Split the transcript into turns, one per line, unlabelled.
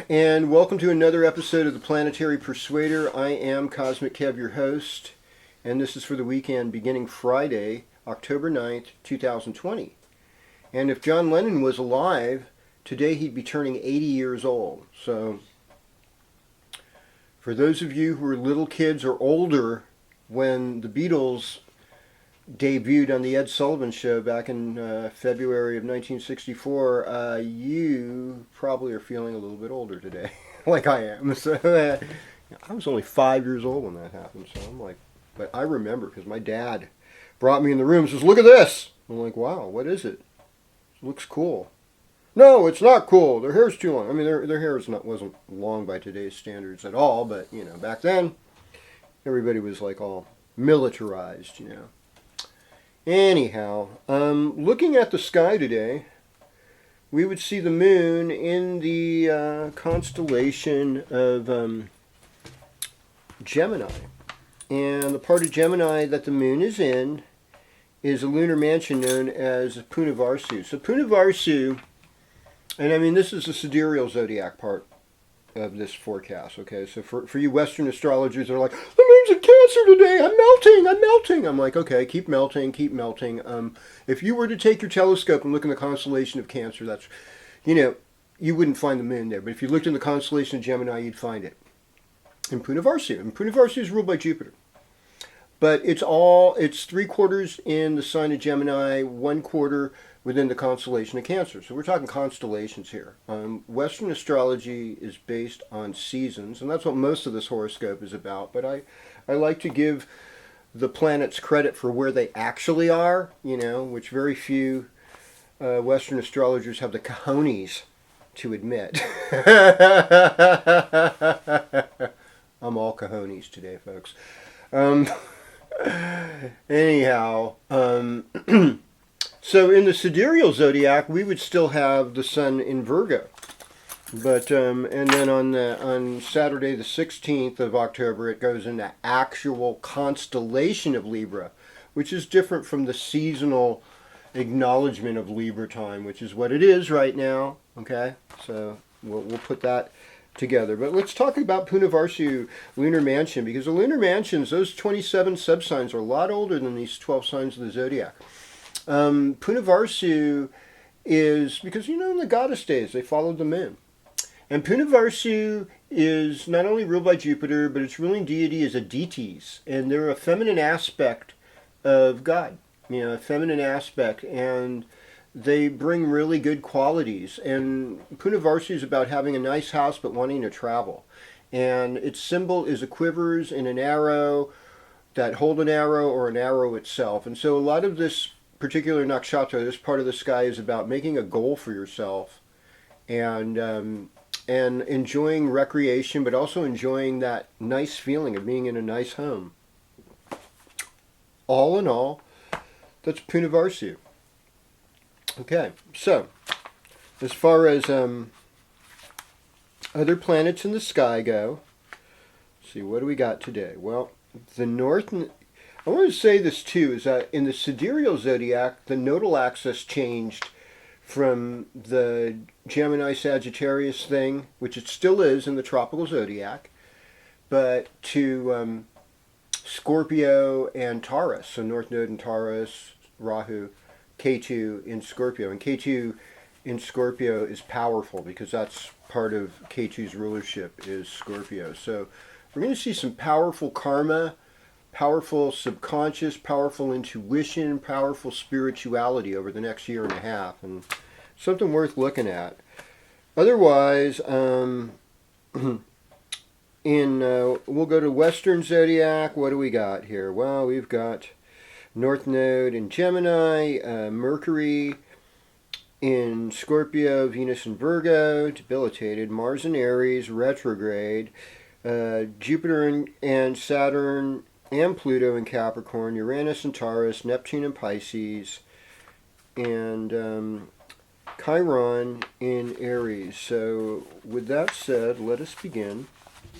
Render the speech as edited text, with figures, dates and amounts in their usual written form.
and welcome to another episode of the Planetary Persuader. I am Cosmic Kev, your host, and this is for the weekend beginning Friday, October 9th, 2020. And if John Lennon was alive, today he'd be turning 80 years old. So, for those of you who were little kids or older when the Beatles debuted on the Ed Sullivan Show back in February of 1964, you probably are feeling a little bit older today, like I am. So I was only 5 years old when that happened, so I'm like, but I remember because my dad brought me in the room and says, "Look at this." I'm like, "Wow, what is it? It looks cool." "No, it's not cool. Their hair's too long." I mean, their hair wasn't long by today's standards at all, but back then everybody was like all militarized. Anyhow, looking at the sky today, we would see the moon in the constellation of Gemini. And the part of Gemini that the moon is in is a lunar mansion known as Punavarsu. So Punavarsu, and I mean this is the sidereal zodiac part of this forecast, okay? So for you Western astrologers, they're like, "The moon's in Cancer today, I'm melting. I'm like, okay, keep melting. If you were to take your telescope and look in the constellation of Cancer, that's, you wouldn't find the moon there. But if you looked in the constellation of Gemini, you'd find it in Punavarsu. And Punavarsu is ruled by Jupiter. But it's 3/4 in the sign of Gemini, 1/4 within the constellation of Cancer. So we're talking constellations here. Western astrology is based on seasons, and that's what most of this horoscope is about. But I like to give the planets credit for where they actually are, which very few Western astrologers have the cojones to admit. I'm all cojones today, folks. Anyhow, so in the sidereal zodiac, we would still have the sun in Virgo, but and then on Saturday the 16th of October, it goes into actual constellation of Libra, which is different from the seasonal acknowledgement of Libra time, which is what it is right now. Okay, so we'll put that together. But let's talk about Punavarsu lunar mansion, because the lunar mansions, those 27 subsigns, are a lot older than these 12 signs of the zodiac. Punavarsu is, because in the goddess days they followed the moon, and Punavarsu is not only ruled by Jupiter, but its ruling deity is a deities, and they're a feminine aspect of God, a feminine aspect, and they bring really good qualities. And Punavarsu is about having a nice house but wanting to travel. And its symbol is a quivers and an arrow that hold an arrow, or an arrow itself. And so a lot of this particular nakshatra, this part of the sky, is about making a goal for yourself and enjoying recreation, but also enjoying that nice feeling of being in a nice home. All in all, that's Punavarsu. Okay, so as far as other planets in the sky go, let's see, what do we got today? Well, the north, I want to say this too, is that in the sidereal zodiac, the nodal axis changed from the Gemini Sagittarius thing, which it still is in the tropical zodiac, but to Scorpio and Taurus, so North Node in Taurus, Rahu, Ketu in Scorpio. And Ketu in Scorpio is powerful because that's part of Ketu's rulership is Scorpio. So we're going to see some powerful karma, powerful subconscious, powerful intuition, powerful spirituality over the next year and a half, and something worth looking at. Otherwise, we'll go to Western Zodiac. What do we got here? Well, we've got North Node in Gemini, Mercury in Scorpio, Venus in Virgo, debilitated, Mars in Aries, retrograde, Jupiter and Saturn and Pluto in Capricorn, Uranus in Taurus, Neptune in Pisces, and Chiron in Aries. So with that said, let us begin